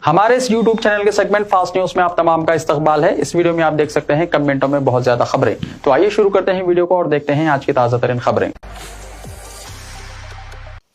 हमारे इस YouTube channel के सेगमेंट फास्ट न्यूज में आप तमाम का इस्तकबाल है। इस वीडियो में आप देख सकते हैं कमेंटों में बहुत ज्यादा खबरें। तो आइए शुरू करते हैं वीडियो को और देखते हैं आज की ताजा तरीन खबरें।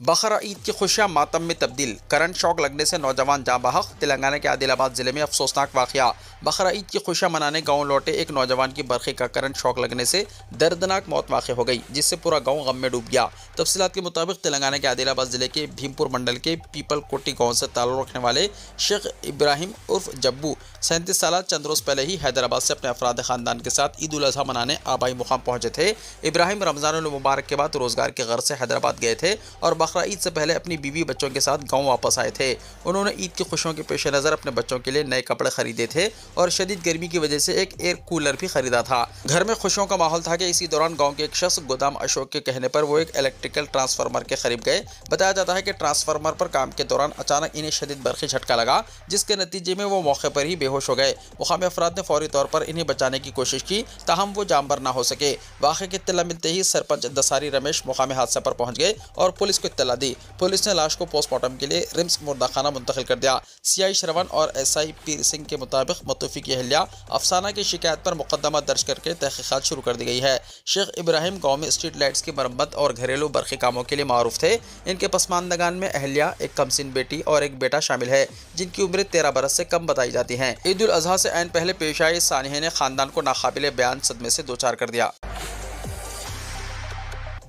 बकरा ईद की खुशियां मातम में तब्दील, करंट शॉक लगने से नौजवान जाँ बहक। तेलंगाना के आदिलाबाद जिले में अफसोसनाक वाकया। बकरा ईद की खुशियां मनाने गांव लौटे एक नौजवान की बरखे का करंट शॉक लगने से दर्दनाक मौत वाक़ई हो गई, जिससे पूरा गांव गम में डूब गया। तफसीलात के मुताबिक तेलंगाना के आदिलाबाद जिले के भीमपुर मंडल के पीपल कोटी गाँव से ताल्लुक़ रखने वाले शेख इब्राहिम उर्फ जब्बू 37 साल चंद रोज़ पहले ही हैदराबाद से अपने अफराद ख़ानदान के साथ ईद उल अज़हा मनाने आबाई मुकाम पहुंचे थे। इब्राहिम रमज़ानुल मुबारक के बाद रोज़गार के गर्ज से हैदराबाद गए थे और बकरा ईद से पहले अपनी बीवी बच्चों के साथ गांव वापस आए थे। उन्होंने ईद की खुशियों के पेश नज़र अपने बच्चों के लिए नए कपड़े खरीदे थे और शदीद गर्मी की वजह से एक एयर कूलर भी खरीदा था। घर में खुशियों का माहौल था कि इसी दौरान गांव के एक शख्स गोदाम अशोक के कहने पर वो एक इलेक्ट्रिकल ट्रांसफार्मर के करीब गए। बताया जाता है कि ट्रांसफार्मर पर काम के दौरान अचानक इन्हें शदीद बरखी झटका लगा, जिसके नतीजे में वो मौके पर ही बेहोश हो गए। मुकामी अफराद ने फौरी तौर पर इन्हें बचाने की कोशिश की, ताहम वो जामबर ना हो सके। वाक़े की इत्तला मिलते ही सरपंच दसारी रमेश मुकामी हादसे पर पहुंच गए और पुलिस को इत्तला दी। पुलिस ने लाश को पोस्टमार्टम के लिए रिम्स मुर्दाखाना मुंतकिल कर दिया। सीआई श्रवण और एसआई पीर सिंह के मुताबिक मतूफी की अहलिया अफसाना की शिकायत पर मुकदमा दर्ज करके तहकीकात शुरू कर दी गई है। शेख इब्राहिम गांव में स्ट्रीट लाइट्स की मरम्मत और घरेलू बरखी कामों के लिए मारूफ थे। इनके पसमानदगान में अहलिया, एक कमसिन बेटी और एक बेटा शामिल है, जिनकी उम्र 13 बरस से कम बताई जाती है। ईद उल अजहा से ऐन पहले पेश आए इस सानिहे ने खानदान को नाकाबिले बयान सदमे से दो चार कर दिया।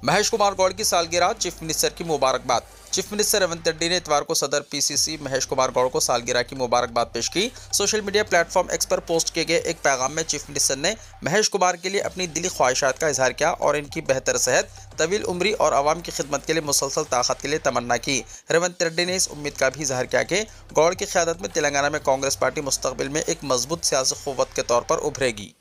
महेश कुमार गौड़ की सालगिरह, चीफ मिनिस्टर की मुबारकबाद। चीफ मिनिस्टर रेवंत रेड्डी ने इतवार को सदर पीसीसी महेश कुमार गौड़ को सालगिरह की मुबारकबाद पेश की। सोशल मीडिया प्लेटफॉर्म एक्स पर पोस्ट किए गए एक पैगाम में चीफ मिनिस्टर ने महेश कुमार के लिए अपनी दिली ख्वाहिशात का इजहार किया और इनकी बेहतर सेहत, तवील उम्री और आवाम की खिदमत के लिए मुसलसल ताकत के लिए तमन्ना की। रेवंत रेड्डी ने इस उम्मीद का भी इजहार किया कि गौड़ की क़यादत में तेलंगाना में कांग्रेस पार्टी मुस्तकबिल में एक मजबूत सियासी क़ुव्वत के तौर पर उभरेगी।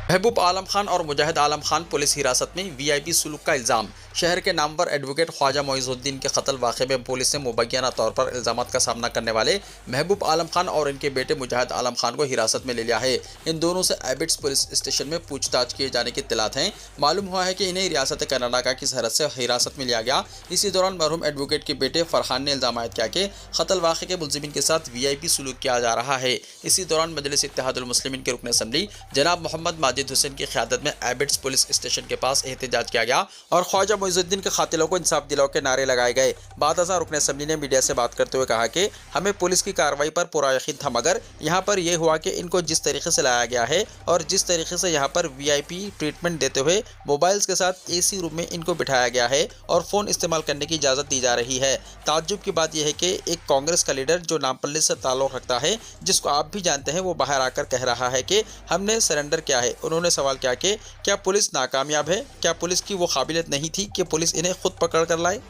महबूब आलम खान और मुजाहिद आलम खान पुलिस हिरासत में, वीआईपी सुलूक का इल्ज़ाम। शहर के नामवर एडवोकेट ख्वाजा मोइज़ुद्दीन के कत्ल वाक़े में पुलिस ने मुबैना तौर पर इल्ज़ामात का सामना करने वाले महबूब आलम खान और इनके बेटे मुजाहिद आलम खान को हिरासत में ले लिया है। इन दोनों से एबिट्स पुलिस स्टेशन में पूछताछ किए जाने की इत्तलात हैं। मालूम हुआ है कि इन्हें रियासत कर्नाटका की सरहद से हिरासत में लिया गया। इसी दौरान मरहूम एडवोकेट के बेटे फरहान ने इल्ज़ाम आयद किया कि कत्ल वाक़े के मुलज़िमीन के साथ वीआईपी सुलूक किया जा रहा है। इसी दौरान मजलिस इत्तेहादुल मुस्लिमीन के रुकन असम्बली जनाब मोहम्मद माजिद हुसैन की क़यादत में एबिट्स पुलिस स्टेशन के पास एहतजाज किया गया और ख्वाजा मोइज़ुद्दीन के कातिलों को इंसाफ दिलाओ के नारे लगाए गए। बाद अज़ां रुकन असम्बली ने मीडिया से बात करते हुए कहा कि हमें पुलिस की कार्रवाई पर पूरा यकीन था, मगर यहाँ पर यह हुआ कि इनको जिस तरीके से लाया गया है और जिस तरीके से यहाँ पर वीआईपी ट्रीटमेंट देते हुए मोबाइल्स के साथ एसी रूम में इनको बिठाया गया है और फ़ोन इस्तेमाल करने की इजाज़त दी जा रही है। ताज्जुब की बात यह है कि एक कांग्रेस का लीडर जो नामपल्ली से ताल्लुक़ रखता है, जिसको आप भी जानते हैं, वो बाहर आकर कह रहा है कि हमने सरेंडर किया है। उन्होंने सवाल किया कि क्या पुलिस नाकामयाब है? क्या पुलिस की वो काबिलियत नहीं थी कि पुलिस इन्हें खुद पकड़ कर लाए?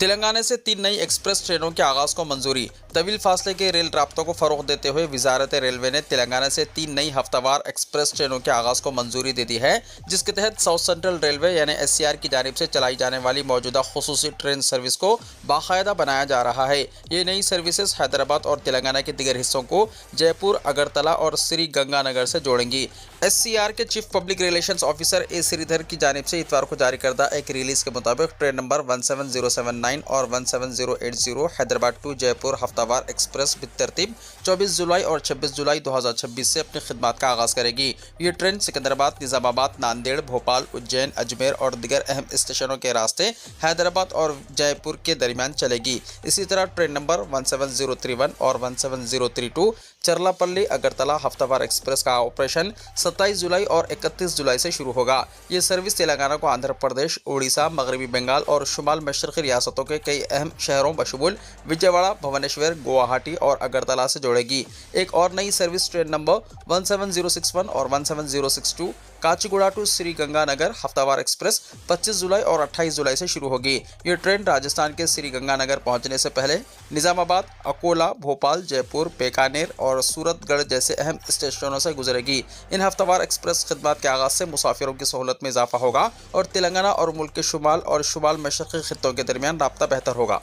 तेलंगाना से 3 नई एक्सप्रेस ट्रेनों के आगाज़ को मंजूरी। तवील फासले के रेल राब्तों को फ़रोग़ देते हुए वज़ारत रेलवे ने तेलंगाना से 3 नई हफ्तावार एक्सप्रेस ट्रेनों के आगाज़ को मंजूरी दे दी है, जिसके तहत साउथ सेंट्रल रेलवे यानी एससीआर की जानिब से चलाई जाने वाली मौजूदा खुसूसी ट्रेन सर्विस को बाकायदा बनाया जा रहा है। ये नई सर्विसेज हैदराबाद और तेलंगाना के दीगर हिस्सों को जयपुर, अगरतला और श्री गंगानगर से जोड़ेंगी। एससीआर के चीफ पब्लिक रिलेशंस ऑफिसर ए श्रीधर की जानिब से इतवार को जारी करदा एक रिलीज़ के मुताबिक ट्रेन नंबर 17079 और 17080 हैदराबाद टू जयपुर हफ्तावार एक्सप्रेस बितरतीब 24 जुलाई और 26 जुलाई 2026 से अपनी खिदमत का आगाज़ करेगी। ये ट्रेन सिकंदराबाद, निज़ामाबाद, नांदेड़, भोपाल, उज्जैन, अजमेर और दीगर अहम स्टेशनों के रास्ते हैदराबाद और जयपुर के दरमियान चलेगी। इसी तरह ट्रेन नंबर 17031 और 17032 चरलापल्ली अगरतला हफ्तावार एक्सप्रेस का ऑपरेशन 27 जुलाई और 31 जुलाई से शुरू होगा। ये सर्विस तेलंगाना को आंध्र प्रदेश, उड़ीसा, मगरबी बंगाल और शुमाल मशरक़ी रियासतों के कई अहम शहरों बशमूल विजयवाड़ा, भुवनेश्वर, गुवाहाटी और अगरतला से जोड़ेगी। एक और नई सर्विस ट्रेन नंबर 17061 और 17062 काचीगुड़ा टू श्री गंगानगर हफ्तावार एक्सप्रेस 25 जुलाई और 28 जुलाई से शुरू होगी। ये ट्रेन राजस्थान के श्री गंगानगर पहुंचने से पहले निज़ामाबाद, अकोला, भोपाल, जयपुर, बीकानेर और सूरतगढ़ जैसे अहम स्टेशनों से गुजरेगी। इन हफ्तावार एक्सप्रेस खिदमत के आगाज़ से मुसाफिरों की सहूलत में इजाफा होगा और तेलंगाना और मुल्क के शुमाल और शुमाल मशरक़ी खित्तों के दरमियान राब्ता बेहतर होगा।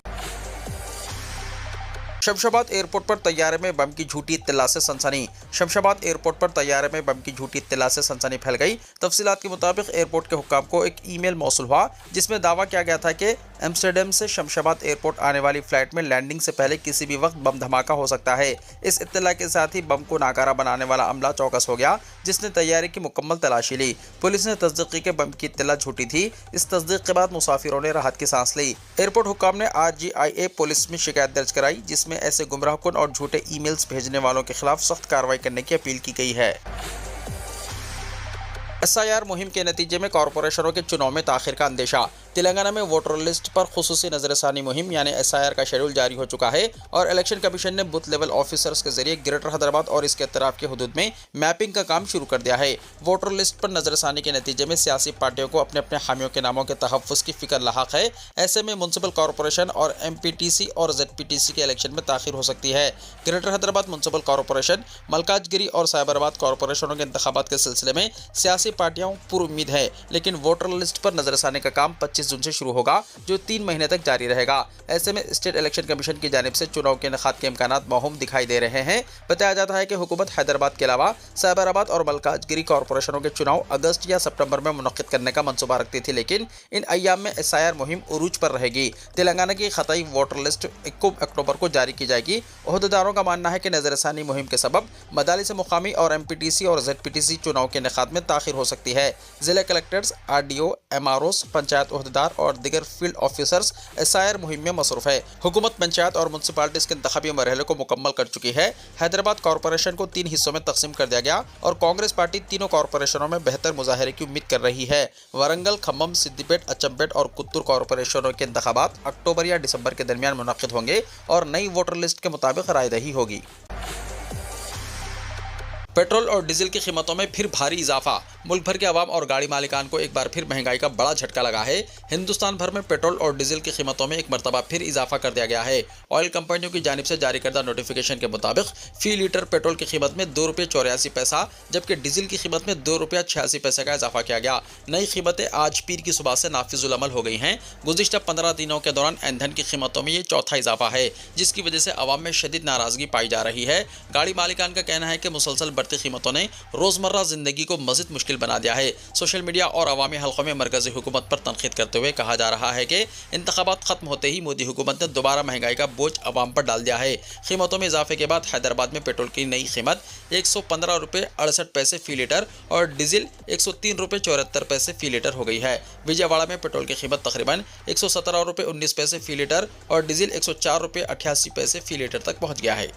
शमशाबाद एयरपोर्ट पर तैयारे में बम की झूठी इत्तला से सनसनी। शमशाबाद एयरपोर्ट पर तैयारे में बम की झूठी इत्तला से सनसनी फैल गई। तफसीलात के मुताबिक एयरपोर्ट के हुक्काम को एक ईमेल मौसूल हुआ जिसमें दावा किया गया था कि एम्स्टर्डम से शमशाबाद एयरपोर्ट आने वाली फ्लाइट में लैंडिंग से पहले किसी भी वक्त बम धमाका हो सकता है। इस इत्तला के साथ ही बम को नाकारा बनाने वाला अमला चौकस हो गया, जिसने तैयारी की मुकम्मल तलाशी ली। पुलिस ने तस्दीक की कि बम की इत्तला झूठी थी। इस तस्दीक के बाद मुसाफिरों ने राहत की सांस ली। एयरपोर्ट हुक्काम ने RGIA पुलिस में शिकायत दर्ज कराई, जिसमें ऐसे गुमराहकुन और झूठे ईमेल्स भेजने वालों के खिलाफ सख्त कार्रवाई करने की अपील की गई है। SIR मुहिम के नतीजे में कॉरपोरेशनों के चुनाव में ताखिर का अंदेशा। तेलंगाना में वोटर लिस्ट पर खुसूसी नजरसानी मुहिम यानी SIR का शेड्यूल जारी हो चुका है और इलेक्शन कमीशन ने बूथ लेवल ऑफिसर्स के जरिए ग्रेटर हैदराबाद और इसके अतराफ के हुदूद में मैपिंग का काम शुरू कर दिया है। वोटर लिस्ट पर नजरसानी के नतीजे में सियासी पार्टियों को अपने अपने हामियों के नामों के तहफ़्फ़ुज़ की फिक्र लाहक है। ऐसे में म्युनिसिपल कॉरपोरेशन और MPTC और ZPTC के इलेक्शन में ताखिर हो सकती है। Greater Hyderabad municipal corporation, Malkajgiri और साइबराबाद कॉरपोरेशनों के इंतखाबात के सिलसिले में सियासी पार्टियां पुरुम्मीद है, लेकिन वोटर लिस्ट पर नजरसानी का काम 25 जून से शुरू होगा, जो 3 महीने तक जारी रहेगा। ऐसे में स्टेट इलेक्शन कमीशन की जानिब से चुनाव के इनेकाद के इम्कानात मौहूम दिखाई दे रहे हैं। बताया जाता है कि हुकूमत हैदराबाद के अलावा साइबराबाद और मलकाजगिरी कॉरपोरेशनों के चुनाव अगस्त या सितंबर में मुनक्किद करने का मंसूबा रखती थी, लेकिन इन अय्याम में SIR मुहिम उरूज पर रहेगी। तेलंगाना की खताई वोटर लिस्ट 21 अक्टूबर को जारी की जाएगी। ओहदेदारों का मानना है कि नजरसानी मुहिम के सबब मदालिस मुकामी और MPTC और ZPTC चुनाव के इनेकाद में ताखिर हो सकती है। जिला कलेक्टर्स, RDO, MROs, पंचायत ओहदेदार और दिगर फील्ड ऑफिसर्स SIR मुहिम में मसरूफ है। हुकूमत पंचायत और म्युनिसिपैलिटीज के इंतखाबी मरहले को मुकम्मल कर चुकी है। हैदराबाद कॉरपोरेशन को 3 हिस्सों में तकसीम कर दिया गया और कांग्रेस पार्टी तीनों कॉरपोरेशनों में बेहतर मुजाहरे की उम्मीद कर रही है। वरंगल, खम्मम, सिद्दीपेट, अचम्पेट और कुत्तूर कॉरपोरेशनों के इंतखाबात अक्टूबर या दिसंबर के दरमियान मुनक्किद होंगे और नई वोटर लिस्ट के मुताबिक रायदही होगी। पेट्रोल और डीजल की कीमतों में फिर भारी इजाफा। मुल्क भर के अवाम और गाड़ी मालिकान को एक बार फिर महंगाई का बड़ा झटका लगा है। हिंदुस्तान भर में पेट्रोल और डीजल की कीमतों में एक मरतबा फिर इजाफा कर दिया गया है। ऑयल कंपनियों की जानिब से जारी करदा नोटिफिकेशन के मुताबिक फी लीटर पेट्रोल की कीमत में ₹2.84, जबकि डीजल की कीमत में ₹2.86 का इजाफा किया गया। नई कीमतें आज पीर की सुबह से नाफिजुल अमल हो गई हैं। गुज़िश्ता 15 दिनों के दौरान ईंधन की कीमतों में ये चौथा इजाफा है, जिसकी वजह से अवाम में शदीद नाराजगी पाई जा रही है। गाड़ी मालिकान का कहना है कि मुसलसल बढ़ती कीमतों ने रोजमर्रा जिंदगी को मज़ीद मुश्किल बना दिया है। सोशल मीडिया और अवामी हल्कों में मरकजी हुकूमत पर तनकीद करते हुए कहा जा रहा है कि इंतखाबात खत्म होते ही मोदी हुकूमत ने दोबारा महंगाई का बोझ अवाम पर डाल दिया है। कीमतों में इजाफे के बाद हैदराबाद में पेट्रोल की नई कीमत ₹115.68 फी लीटर और डीजल ₹103.74 फी लीटर हो गई है। विजयवाड़ा में पेट्रोल की कीमत तकरीबन ₹117.19 फी लीटर और डीजल ₹104.88 फी लीटर तक पहुँच गया है।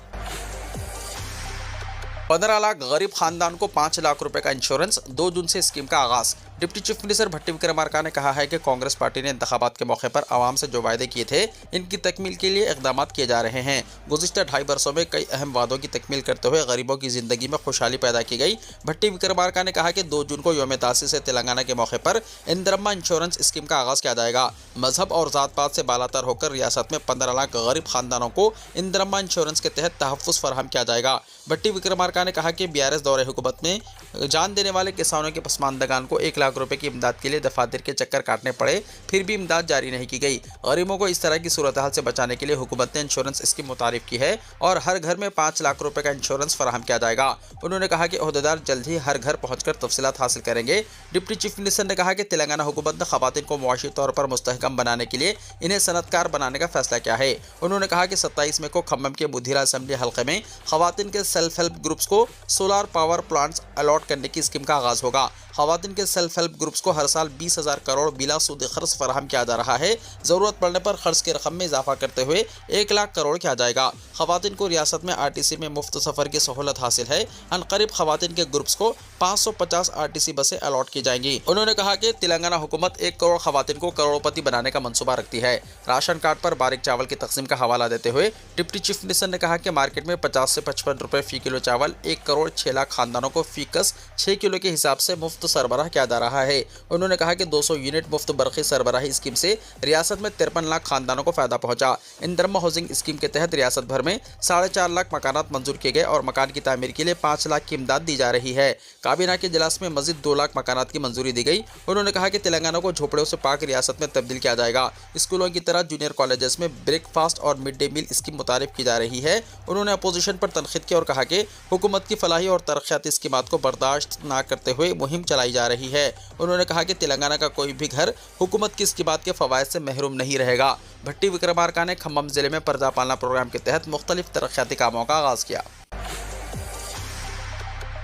15 लाख गरीब खानदान को 5 लाख रुपए का इंश्योरेंस, 2 जून से स्कीम का आगाज। डिप्टी चीफ मिनिस्टर भट्टी विक्रमार्का ने कहा है कि कांग्रेस पार्टी ने इंतखाबात के मौके पर आवाम से जो वायदे किए थे, इनकी तकमील के लिए इकदाम किए जा रहे हैं। गुज़िश्ता 2.5 वर्षों में कई अहम वादों की तकमील करते हुए गरीबों की जिंदगी में खुशहाली पैदा की गई। भट्टी विक्रमार्का ने कहा कि 2 जून को यौम तासीस से तेलंगाना के मौके पर इंदिरम्मा इंश्योरेंस स्कीम का आगाज किया जाएगा। मजहब और ज़ात पात से बालातर होकर रियासत में 15 लाख गरीब खानदानों को इंदिरम्मा इंश्योरेंस के तहत तहफ़्फ़ुज़ फराहम किया जाएगा। भट्टी विक्रमार्का ने कहा कि BRS दौरे हुकूमत में जान देने वाले किसानों के पसमानदगान को 1 लाख रुपए की इमदाद के लिए दफातर के चक्कर काटने पड़े, फिर भी इमदाद जारी नहीं की गई। गरीबों को इस तरह की सूरत हाल से बचाने के लिए हुकूमत ने इंश्योरेंस स्कीम मुतारिफ की है और हर घर में 5 लाख रुपए का इंश्योरेंस फराहम किया जाएगा। उन्होंने कहा कि ओहदेदार जल्द ही हर घर पहुंचकर तफसीलात हासिल करेंगे। डिप्टी चीफ मिनिस्टर ने कहा कि तेलंगाना हुकूमत ने खवातीन को मुआशी तौर पर मुस्तहकम बनाने के लिए इन्हें सनतकार बनाने का फैसला किया है। उन्होंने कहा कि 27 मई को खम्मम के बुधिरा असेंबली हल्के में खवातीन के सेल्फ हेल्प ग्रुप्स को सोलार पावर प्लांट्स अलॉट करने की स्कीम का आगाज होगा। खवातीन के सेल्फ हेल्प ग्रुप्स को हर साल 20,000 करोड़ बिला सूद खर्च फराहम किया जा रहा है। ज़रूरत पड़ने पर खर्च की रकम में इजाफा करते हुए 1 लाख करोड़ किया जाएगा। खवातीन को रियासत में RTC में मुफ्त सफ़र की सहूलत हासिल है। अनकरीब खवातीन के ग्रुप्स को 550 RTC बसें अलॉट की जाएंगी। उन्होंने कहा कि तेलंगाना हुकूमत 1 करोड़ खवातीन को करोड़पति बनाने का मंसूबा रखती है। राशन कार्ड पर बारीक चावल की तकसीम का हवाला देते हुए डिप्टी चीफ मिनिस्टर ने कहा कि मार्केट में 50 से 55 रुपए फी किलो चावल 1 करोड़ 6 लाख खानदानों को फीकस 6 किलो के हिसाब से मुफ्त सरबराह किया जा रहा रहा है। उन्होंने कहा कि 200 यूनिट मुफ्त बरक़ी सरबराही स्कीम से रियासत में 53 लाख खानदानों को फायदा पहुंचा। इंदिरा हाउसिंग स्कीम के तहत रियासत भर में 4.5 लाख मकानात मंजूर किए गए और मकान की तामीर के लिए 5 लाख की इमदाद दी जा रही है। काबीना के इजलास में मजीद 2 लाख मकानात की मंजूरी दी गई। उन्होंने कहा कि तेलंगाना को झोपड़ियों से पाक रियासत में तब्दील किया जाएगा। स्कूलों की तरह जूनियर कॉलेजेस में ब्रेकफास्ट और मिड डे मील स्कीम मुतारिफ की जा रही है। उन्होंने अपोजिशन पर तनखीद की और कहा कि हुकूमत की फलाही और तरक्याती स्कीमात को बर्दाश्त न करते हुए मुहिम चलाई जा रही है। उन्होंने कहा कि तेलंगाना का कोई भी घर हुकूमत की स्कीमात के फवायद से महरूम नहीं रहेगा। भट्टी विक्रमार्का ने खम्मम जिले में प्रजा पालना प्रोग्राम के तहत मुख्तलिफ तरक्याती कामों का आगाज किया।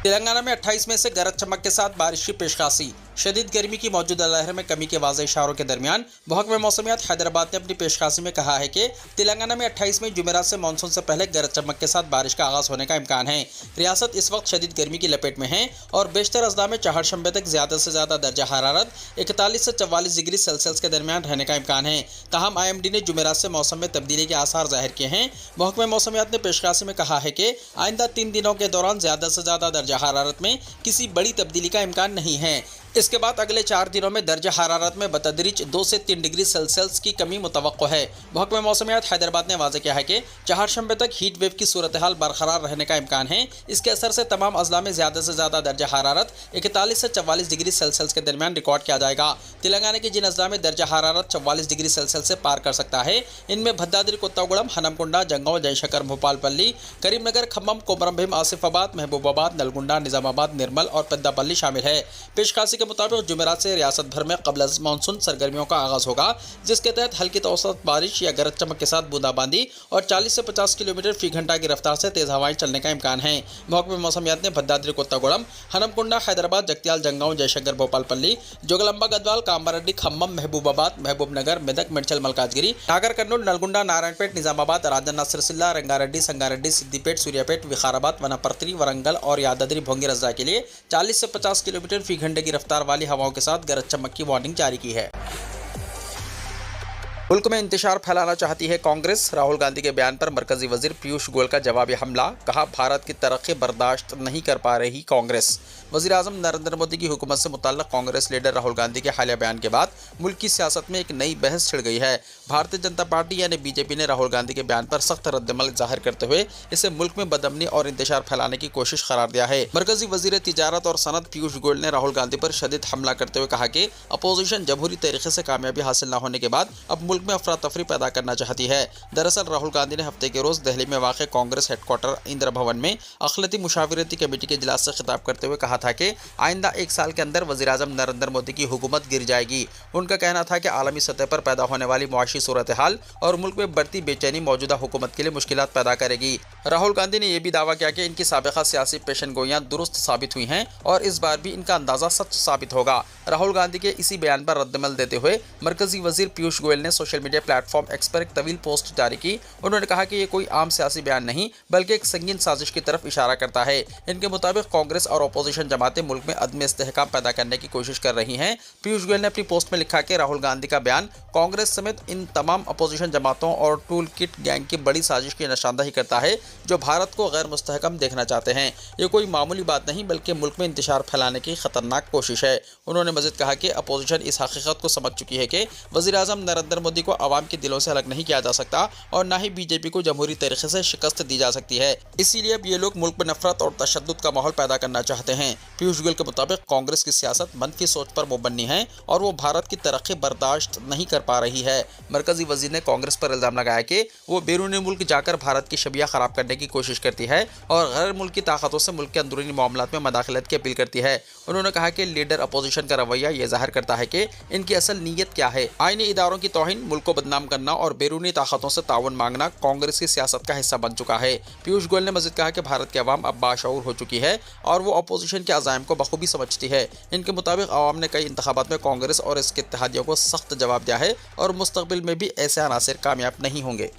तेलंगाना में 28 मई से गरज चमक के साथ बारिश की पेशकाशी। शदीद गर्मी की मौजूदा लहर में कमी के वाज़ेह इशारों के दरमियान महकमे मौसमियात हैदराबाद ने अपनी पेशकाशी में कहा है कि तेलंगाना में 28 मई जुमेरात से मानसून से पहले गरज चमक के साथ बारिश का आगाज़ होने का इम्कान है। रियासत इस वक्त शदीद गर्मी की लपेट में है और बेशतर अजला में चहारशंबे तक ज़्यादा से ज़्यादा दर्जा हरारत 41 से 44 डिग्री सेल्सियस के दरमियान रहने का इम्कान है। ताहम IMD ने जुमेरात से मौसम में तब्दीली के आसार जाहिर किए हैं। महकमे मौसमियात ने पेशकाशी में कहा है कि आइंदा 3 दिनों के दौरान ज़्यादा से ज़्यादा दर्जा हरारत में किसी बड़ी तब्दीली का इम्कान नहीं है। इसके बाद अगले 4 दिनों में दर्जा हरारत में बतदरीज 2 से 3 डिग्री सेल्सियस की कमी मुतवक्को है। महकमे मौसमियात हैदराबाद ने वाज़ेह किया है कि चहारशंबे तक हीट वेव की सूरत हाल बरकरार रहने का इम्कान है। इसके असर से तमाम अजला में ज़्यादा से ज़्यादा दर्जा हरारत 41 से 44 डिग्री सेल्सियस के दरमियान रिकॉर्ड किया जाएगा। तेलंगाना के जिन अजला में दर्जा हरारत 44 डिग्री सेल्सियस से पार कर सकता है, इनमें भद्दाद्री कोत्तागुड़म, हनमकुंडा, जंगांव, जयशंकर, भोपालपल्ली, करीमनगर, खम्मम, कोमरमभीम, आसिफाबाद, महबूबाबाद, नलगुंडा, निजामाबाद, निर्मल और पेद्दापल्ली शामिल है। पेशकाशी के मुताबिक जुमेरात से रियासत भर में क़ब्ल मानसून सरगर्मियों का आगाज़ होगा, जिसके तहत हल्की तो औसत बारिश या गरज चमक के साथ बूंदाबांदी और 40 से 50 किलोमीटर फी घंटा की रफ्तार से तेज़ हवाएं चलने का इम्कान है। महकमे मौसमियात ने भद्दाद्री कोत्तागुड़म, हनमकुंडा, हैदराबाद, जगत्याल, जंगांव, जयशंकर, भोपालपल्ली, जोगलंबा, गदवाल, कामारेड्डी, खम्मम, महबूबाबाद, महबूबनगर, मेदक, मेडचल, मलकाजगिरी, नागर कर्नूल, नलगुंडा, नारायणपेट, निजामाबाद, राजन, नसरसिल्ला, रंगारेड्डी, संगारेड्डी, सिद्दीपेट, सूर्यापेट, विकाराबाद, वनपर्ती, वरंगल और यादाद्री भोंगी रज़ा के लिए 40 से 50 किलोमीटर फी घंटे की रफ्तार वाली हवाओं के साथ गरज चमक की वार्निंग जारी की है। मुल्क में इंतशार फैलाना चाहती है कांग्रेस। राहुल गांधी के बयान पर मरकजी वजीर पीयूष गोयल का जवाबी हमला। कहा, भारत की तरक्की बर्दाश्त नहीं कर पा रही कांग्रेस। वज़ीर आज़म नरेंद्र मोदी की हुकूमत से मुताल्लिक़ कांग्रेस लीडर राहुल गांधी के हालिया बयान के बाद मुल्क की सियासत में एक नई बहस छिड़ गई है। भारतीय जनता पार्टी यानी बीजेपी ने राहुल गांधी के बयान पर सख्त रद्दमल जाहिर करते हुए इसे मुल्क में बदअमनी और इंतशार फैलाने की कोशिश करार दिया है। मरकजी वजीर तिजारत और सनत पीयूष गोयल ने राहुल गांधी पर शदीद हमला करते हुए कहा कि अपोजिशन जमहूरी तरीके से कामयाबी हासिल न होने के बाद अब मुल्क में अफरा तफरी पैदा करना चाहती है। दरअसल राहुल गांधी ने हफ्ते के रोज दिल्ली में वाक़ कांग्रेस हेडक्वार्टर इंदिरा भवन में अखिलती मुशावरती कमेटी के इजलास से खिताब करते हुए कहा था कि आइंदा 1 साल के अंदर वज़ीर आज़म नरेंद्र मोदी की हुकूमत गिर जाएगी। उनका कहना था कि आलमी सतह पर पैदा होने वाली मुआशी सूरत हाल और मुल्क में बढ़ती बेचैनी मौजूदा हुकूमत के लिए मुश्किलात पैदा करेगी। राहुल गांधी ने यह भी दावा किया कि इनकी साबिक़ा सियासी पेशन गोइयां दुरुस्त साबित हुई हैं और इस बार भी इनका अंदाज़ा सच साबित होगा। राहुल गांधी के इसी बयान पर रद्दमल देते हुए मरकजी वजीर पीयूष गोयल ने सोशल मीडिया प्लेटफॉर्म एक्स पर एक तवील पोस्ट जारी की। उन्होंने कहा कि ये कोई आम सियासी बयान नहीं बल्कि एक संगीन साजिश की तरफ इशारा करता है। इनके मुताबिक कांग्रेस और अपोजिशन जमातें मुल्क में अदम इस्तेहकाम पैदा करने की कोशिश कर रही हैं। पीयूष गोयल ने अपनी पोस्ट में लिखा कि राहुल गांधी का बयान कांग्रेस समेत इन तमाम अपोजिशन जमातों और टूल किट गैंग की बड़ी साजिश की निशानदही करता है जो भारत को गैर मुस्तहकम देखना चाहते हैं। ये कोई मामूली बात नहीं बल्कि मुल्क में इंतशार फैलाने की खतरनाक कोशिश है। उन्होंने मजीद कहा कि अपोजिशन इस हकीकत को समझ चुकी है कि वज़ीर आज़म नरेंद्र मोदी को आवाम के दिलों से अलग नहीं किया जा सकता और न ही बीजेपी को जमहूरी तरीके से शिकस्त दी जा सकती है। इसीलिए अब ये लोग मुल्क में नफरत और तशद्दुद का माहौल पैदा करना चाहते हैं। पीयूष गोयल के मुताबिक कांग्रेस की सियासत मनफी सोच पर मुबन्नी है और वो भारत की तरक्की बर्दाश्त नहीं कर पा रही है। मरकजी वजीर ने कांग्रेस पर इल्ज़ाम लगाया कि वो बैरूनी मुल्क जाकर भारत की छबियाँ खराब करने की कोशिश करती है और गैर मुल्की ताकतों से मुल्क के अंदरूनी मामलात में मदाखलत की अपील करती है। उन्होंने कहा कि लीडर अपोजिशन का रवैया ये जाहिर करता है कि इनकी असल नीयत क्या है। आईनी इदारों की तौहीन, मुल्क को बदनाम करना और बैरूनी ताकतों से ताउन मांगना कांग्रेस की सियासत का हिस्सा बन चुका है। पीयूष गोयल ने मजीद कहा कि भारत की आवाम अब बाशऊर हो चुकी है और वो अपोजिशन के अज़ाइम को बखूबी समझती है। इनके मुताबिक आवाम ने कई इंतखाबात में कांग्रेस और इसके इत्तेहादियों को सख्त जवाब दिया है और मुस्तकबिल में भी ऐसे अनासिर कामयाब नहीं होंगे।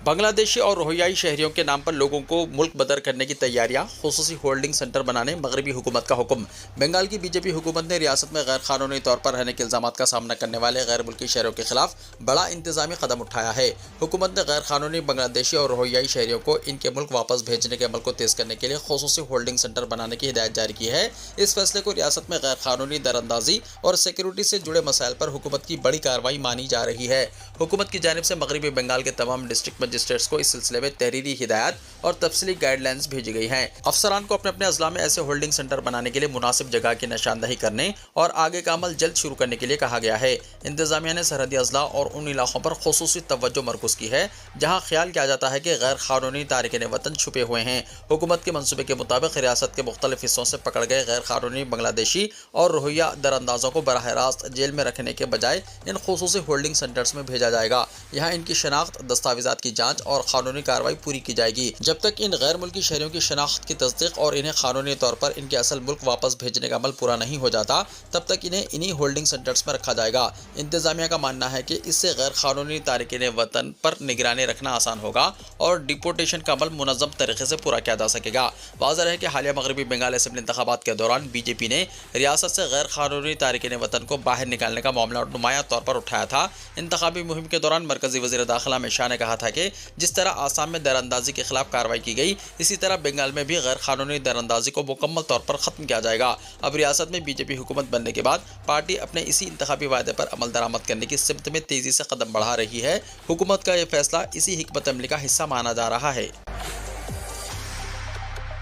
بنگلہ دیشی اور روہیائی شہریوں کے نام پر لوگوں کو ملک بدر کرنے کی تیاریاں، خصوصی ہولڈنگ سینٹر بنانے مغربی حکومت کا حکم۔ بنگال کی بی جے پی حکومت نے ریاست میں غیر قانونی طور پر رہنے کے الزامات کا سامنا کرنے والے غیر ملکی شہریوں کے خلاف بڑا انتظامی قدم اٹھایا ہے۔ حکومت نے غیر قانونی بنگلہ دیشی اور روہیائی شہریوں کو ان کے ملک واپس بھیجنے کے عمل کو تیز کرنے کے لیے خصوصی ہولڈنگ سینٹر بنانے کی ہدایت جاری کی ہے۔ اس فیصلے کو ریاست میں غیر قانونی دراندازی اور سیکیورٹی سے جڑے مسائل پر حکومت کی بڑی کارروائی مانی جا رہی ہے۔ حکومت کی جانب سے مغربی بنگال کے تمام ڈسٹرکٹ مجسٹریٹس کو اس سلسلے میں تحریری ہدایات اور تفصیلی گائیڈ لائنز بھیجی گئی ہیں۔ افسران کو اپنے اپنے اضلاع میں ایسے ہولڈنگ سینٹر بنانے کے لیے مناسب جگہ کی نشاندہی کرنے اور آگے کا عمل جلد شروع کرنے کے لیے کہا گیا ہے۔ انتظامیہ نے سرحدی اضلاع اور ان علاقوں پر خصوصی توجہ مرکوز کی ہے جہاں خیال کیا جاتا ہے کہ غیر قانونی تارکین وطن چھپے ہوئے ہیں۔ حکومت کے منصوبے کے مطابق ریاست کے مختلف حصوں سے پکڑ گئے غیر قانونی بنگلہ دیشی اور روہیا دراندازوں کو براہ راست جیل میں رکھنے کے بجائے ان خصوصی ہولڈنگ سینٹرز میں بھیجا جائے گا۔ یہاں ان کی شناخت، دستاویزات کی جانچ اور قانونی کارروائی پوری کی جائے گی۔ جب تک ان غیر ملکی شہریوں کی شناخت کی تصدیق اور انہیں قانونی طور پر ان کے اصل ملک واپس بھیجنے کا عمل پورا نہیں ہو جاتا، تب تک انہیں انہی ہولڈنگ سینٹرز میں رکھا جائے گا۔ انتظامیہ کا ماننا ہے کہ اس سے غیر قانونی تارکین وطن پر نگرانی رکھنا آسان ہوگا اور ڈیپورٹیشن کا عمل منظم طریقے سے پورا کیا جا سکے گا۔ واضح ہے کہ حالیہ مغربی بنگال اسمبلی انتخابات کے دوران بی جے پی نے ریاست سے غیر قانونی تارکین وطن کو باہر نکالنے کا معاملہ نمایاں طور پر اٹھایا تھا۔ انتخابی مہم کے دوران مرکزی وزیر داخلہ امت شاہ نے کہا تھا کہ جس طرح آسام میں دراندازی کے خلاف کارروائی کی گئی، اسی طرح بنگال میں بھی غیر قانونی دراندازی کو مکمل طور پر ختم کیا جائے گا۔ اب ریاست میں بی جے پی حکومت بننے کے بعد پارٹی اپنے اسی انتخابی وعدے پر عمل درآمد کرنے کی سمت میں تیزی سے قدم بڑھا رہی ہے۔ حکومت کا یہ فیصلہ اسی حکمت عملی کا حصہ مانا جا رہا ہے۔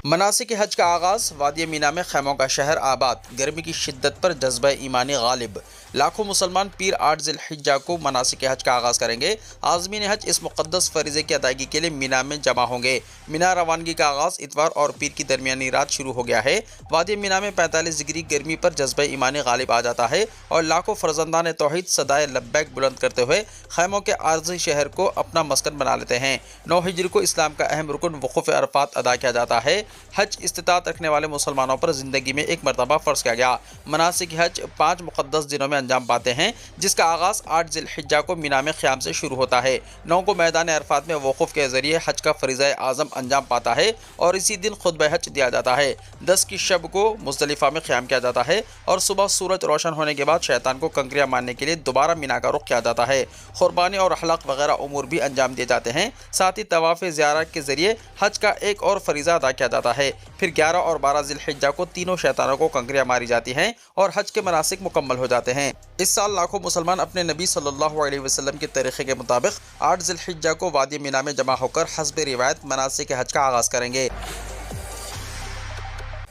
مناسک حج کا آغاز، وادی مینا میں خیموں کا شہر آباد، گرمی کی شدت پر جذبہ ایمانی غالب۔ لاکھوں مسلمان پیر 8 ذی الحجہ کو مناسک حج کا آغاز کریں گے۔ عازمین حج اس مقدس فریضے کی ادائیگی کے لیے مینا میں جمع ہوں گے۔ مینا روانگی کا آغاز اتوار اور پیر کی درمیانی رات شروع ہو گیا ہے۔ وادی مینا میں 45 ڈگری گرمی پر جذبہ ایمانی غالب آ جاتا ہے اور لاکھوں فرزندان توحید صدائے لبیک بلند کرتے ہوئے خیموں کے عارضی شہر کو اپنا مسکن بنا لیتے ہیں۔ 9 ہجری کو اسلام کا اہم رکن وقوف عرفات ادا کیا جاتا ہے۔ حج استطاعت رکھنے والے مسلمانوں پر زندگی میں ایک مرتبہ فرض کیا گیا۔ مناسک حج 5 مقدس دنوں میں انجام پاتے ہیں، جس کا آغاز 8 ذی الحجہ کو مینا میں قیام سے شروع ہوتا ہے۔ 9 کو میدان عرفات میں وقوف کے ذریعے حج کا فریضہ اعظم انجام پاتا ہے اور اسی دن خطبہ حج دیا جاتا ہے۔ 10 کی شب کو مزدلفہ میں قیام کیا جاتا ہے اور صبح سورج روشن ہونے کے بعد شیطان کو کنکریاں مارنے کے لیے دوبارہ مینا کا رخ کیا جاتا ہے۔ قربانی اور حلق وغیرہ امور بھی انجام دیے جاتے ہیں۔ ساتھ ہی طواف زیارت کے ذریعے حج کا ایک اور فریضہ ادا کیا جاتا ہے۔ پھر 11 اور 12 ذی الحجہ کو تینوں شیطانوں کو کنکریاں ماری جاتی ہیں اور حج کے مناسک مکمل ہو جاتے ہیں۔ اس سال لاکھوں مسلمان اپنے نبی صلی اللہ علیہ وسلم کے طریقے کے مطابق 8 ذی الحجہ کو وادی مینا میں جمع ہو کر حسب روایت مناسک حج کا آغاز کریں گے۔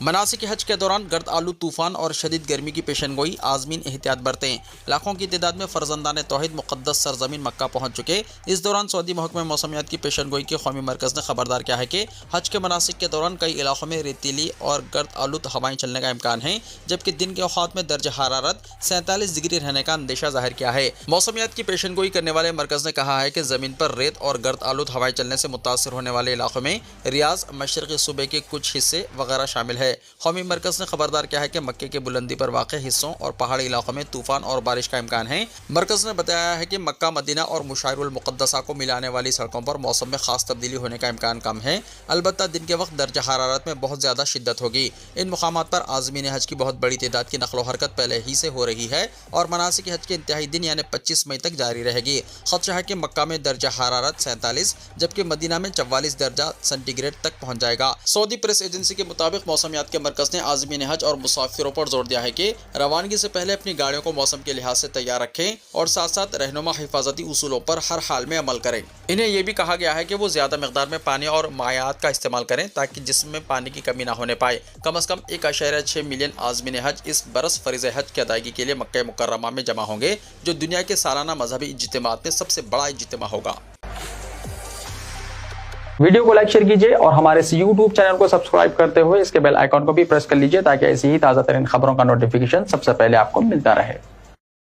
مناسک حج کے دوران گرد آلود طوفان اور شدید گرمی کی پیشن گوئی، عازمین احتیاط برتیں۔ لاکھوں کی تعداد میں فرزندان توحید مقدس سرزمین مکہ پہنچ چکے۔ اس دوران سعودی محکمہ موسمیات کی پیشن گوئی کے قومی مرکز نے خبردار کیا ہے کہ حج کے مناسک کے دوران کئی علاقوں میں ریتیلی اور گرد آلود ہوائیں چلنے کا امکان ہے، جبکہ دن کے اوقات میں درجہ حرارت 47 ڈگری رہنے کا اندیشہ ظاہر کیا ہے۔ موسمیات کی پیشن گوئی کرنے والے مرکز نے کہا ہے کہ زمین پر ریت اور گرد آلود ہوائیں چلنے سے متاثر ہونے والے علاقوں میں ریاض، مشرقی صوبے کے کچھ حصے وغیرہ شامل ہے۔ قومی مرکز نے خبردار کیا ہے کہ مکے کے بلندی پر واقع حصوں اور پہاڑی علاقوں میں طوفان اور بارش کا امکان ہے۔ مرکز نے بتایا ہے کہ مکہ، مدینہ اور مشاعر المقدسہ کو ملانے والی سڑکوں پر موسم میں خاص تبدیلی ہونے کا امکان کم ہے، البتہ دن کے وقت درجہ حرارت میں بہت زیادہ شدت ہوگی۔ ان مقامات پر عازمین حج کی بہت بڑی تعداد کی نقل و حرکت پہلے ہی سے ہو رہی ہے اور مناسک حج کے انتہائی دن یعنی 25 مئی تک جاری رہے گی۔ خدشہ ہے کہ مکہ میں درجہ حرارت 47 جبکہ مدینہ میں 44 درجہ سینٹی گریڈ تک پہنچ جائے گا۔ سعودی پریس ایجنسی کے مطابق موسمیات کے مرکز نے عازمین حج اور مسافروں پر زور دیا ہے کہ روانگی سے پہلے اپنی گاڑیوں کو موسم کے لحاظ سے تیار رکھیں اور ساتھ ساتھ رہنما حفاظتی اصولوں پر ہر حال میں عمل کریں۔ انہیں یہ بھی کہا گیا ہے کہ وہ زیادہ مقدار میں پانی اور مائعات کا استعمال کریں تاکہ جسم میں پانی کی کمی نہ ہونے پائے۔ کم از کم 1.6 ملین عازمین حج اس برس فریضہ حج کی ادائیگی کے لیے مکہ مکرمہ میں جمع ہوں گے، جو دنیا کے سالانہ مذہبی اجتماعات میں سب سے بڑا اجتماع ہوگا۔ ویڈیو کو لائک شیئر کیجیے اور ہمارے اس YouTube چینل کو سبسکرائب کرتے ہوئے اس کے بیل آئیکن کو بھی پریس کر لیجیے تاکہ ایسی ہی تازہ ترین خبروں کا نوٹیفیکیشن سب سے پہلے آپ کو ملتا رہے۔